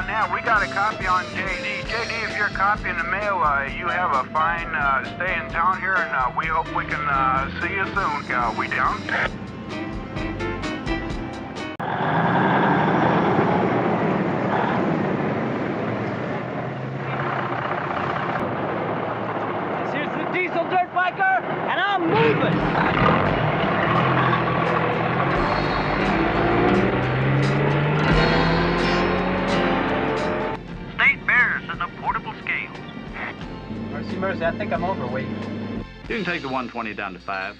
on that. We got a copy on JD. JD, if you're copying the mail, you have a fine stay in town here, and we hope we can see you soon. We down? Here's the diesel dirt biker, and I'm moving! Mercy, I think I'm overweight. You can take the 120 down to 5.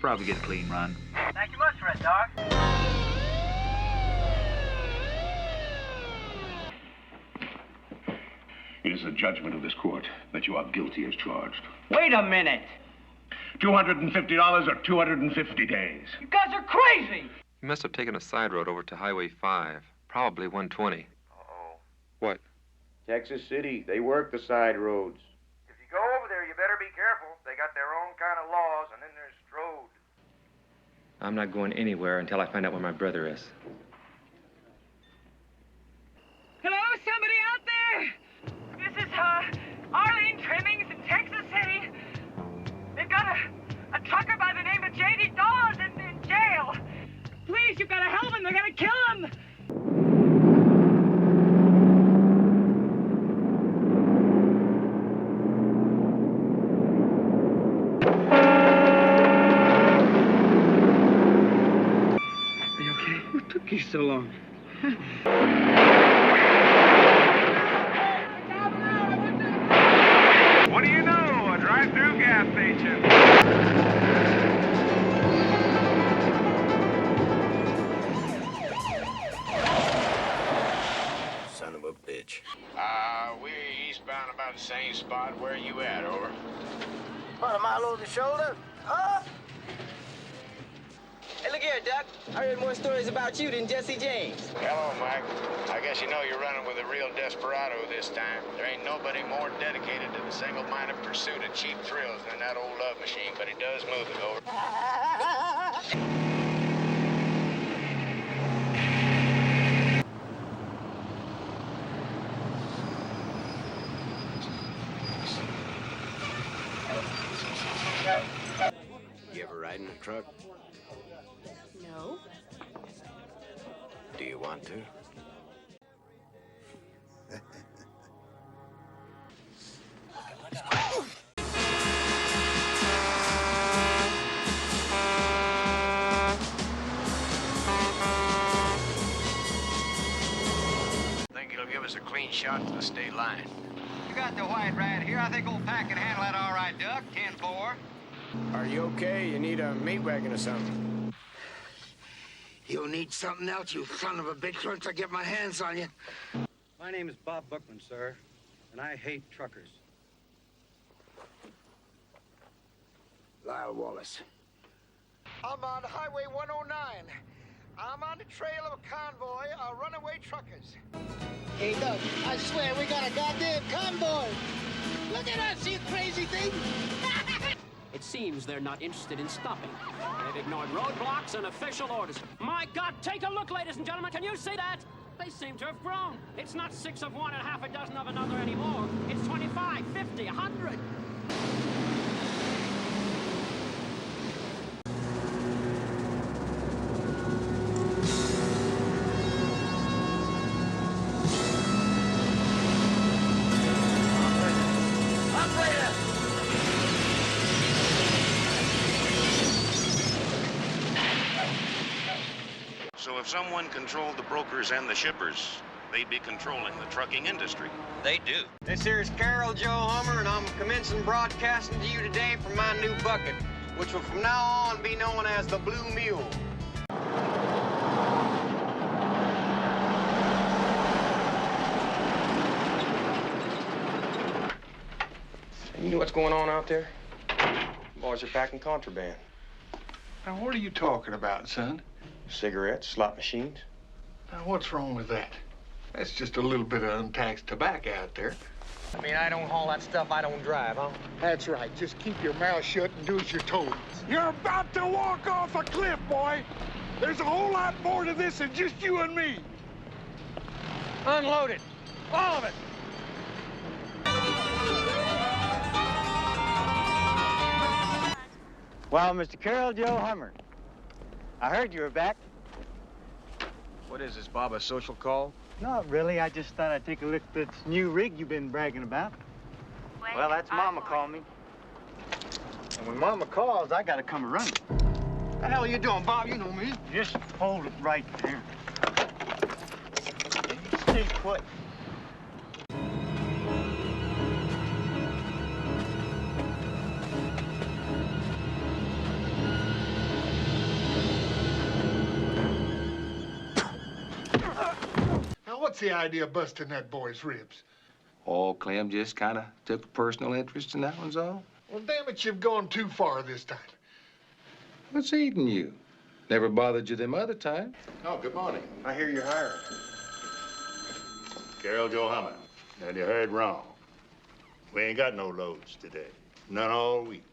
Probably get a clean run. Thank you much, Red Dog. It is a judgment of this court that you are guilty as charged. Wait a minute. $250 or 250 days. You guys are crazy! You must have taken a side road over to Highway 5, probably 120. Uh-oh. What? Texas City, they work the side roads. If you go over there, you better be careful. They got their own kind of laws, and then there's Strode. I'm not going anywhere until I find out where my brother is. Hello, somebody out there? This is, Arlene Trimmings in Texas City. They've got a trucker by the name of J.D. Dawes in jail. Please, you've got to help him. They're going to kill him. Took you so long. What do you know? A drive-through gas station. Son of a bitch. We're eastbound about the same spot. Where you at, over? About a mile over the shoulder? Huh? Hey, look here, Duck. I heard more stories about you than Jesse James. Hello, Mike. I guess you know you're running with a real desperado this time. There ain't nobody more dedicated to the single-minded pursuit of cheap thrills than that old love machine, but he does move it, over. You ever ride in a truck? No. Do you want to? Think it'll give us a clean shot to the state line. You got the white right here. I think old Pat can handle that all right, Duck. 10-4. Are you okay? You need a meat wagon or something? You'll need something else, you son of a bitch, once I get my hands on you. My name is Bob Bookman, sir, and I hate truckers. Lyle Wallace. I'm on Highway 109. I'm on the trail of a convoy of runaway truckers. Hey, Doug, I swear we got a goddamn convoy. Look at us, you crazy thing. It seems they're not interested in stopping. They've ignored roadblocks and official orders. My God, take a look, ladies and gentlemen. Can you see that? They seem to have grown. It's not 6 of one and half a dozen of another anymore. It's 25, 50, 100. So if someone controlled the brokers and the shippers, they'd be controlling the trucking industry. They do. This here's Carol Joe Hummer, and I'm commencing broadcasting to you today from my new bucket, which will from now on be known as the Blue Mule. You know what's going on out there? Boys are packing contraband. Now, what are you talking about, son? Cigarettes, slot machines. Now, what's wrong with that? That's just a little bit of untaxed tobacco out there. I mean, I don't haul that stuff, I don't drive, huh? That's right. Just keep your mouth shut and do as you're told. You're about to walk off a cliff, boy. There's a whole lot more to this than just you and me. Unload it. All of it. Well, Mr. Carroll Joe Hummer, I heard you were back. What is this, Bob, a social call? Not really. I just thought I'd take a look at this new rig you've been bragging about. Well, that's Mama calling me. And when Mama calls, I gotta come running. What the hell are you doing, Bob? You know me. Just hold it right there. Stay put. Now, what's the idea of busting that boy's ribs? Oh, Clem just kind of took a personal interest in that one's all. Well, damn it, you've gone too far this time. What's eating you? Never bothered you them other times. Oh, good morning. I hear you're hiring. Carroll Joe Hummer. And you heard wrong. We ain't got no loads today. None all week.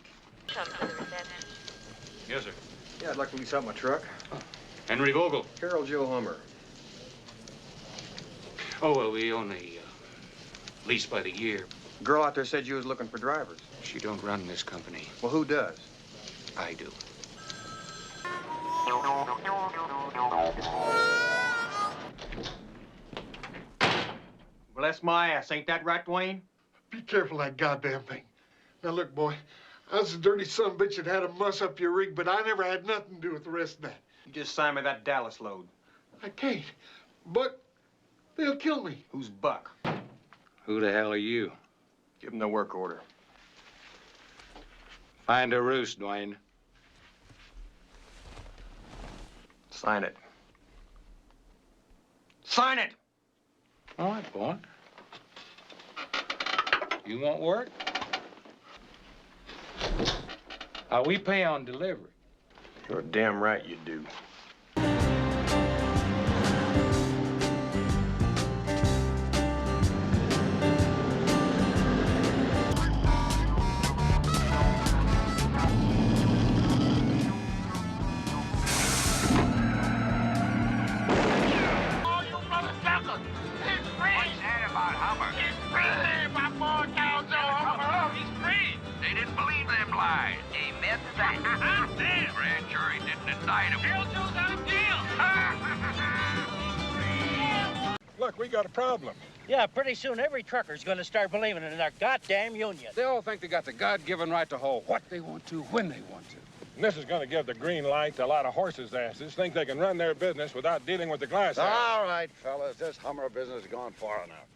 Yes, sir. Yeah, I'd like to lease out my truck. Henry Vogel. Carroll Joe Hummer. Oh, well, we only lease by the year. Girl out there said you was looking for drivers. She don't run this company. Well, who does? I do. Bless my ass. Ain't that right, Dwayne? Be careful of that goddamn thing. Now, look, boy, I was a dirty son of a bitch that had to muss up your rig, but I never had nothing to do with the rest of that. You just sign me that Dallas load. I can't. But they'll kill me. Who's Buck? Who the hell are you? Give him the work order. Find a roost, Dwayne. Sign it. Sign it! All right, boy. You want work? We pay on delivery. You're damn right you do. Look, we got a problem. Yeah, pretty soon every trucker's gonna start believing in their goddamn union. They all think they got the God-given right to haul what they want to, when they want to. And this is going to give the green light to a lot of horses' asses think they can run their business without dealing with the glass ass. All right, fellas, this Hummer business has gone far enough.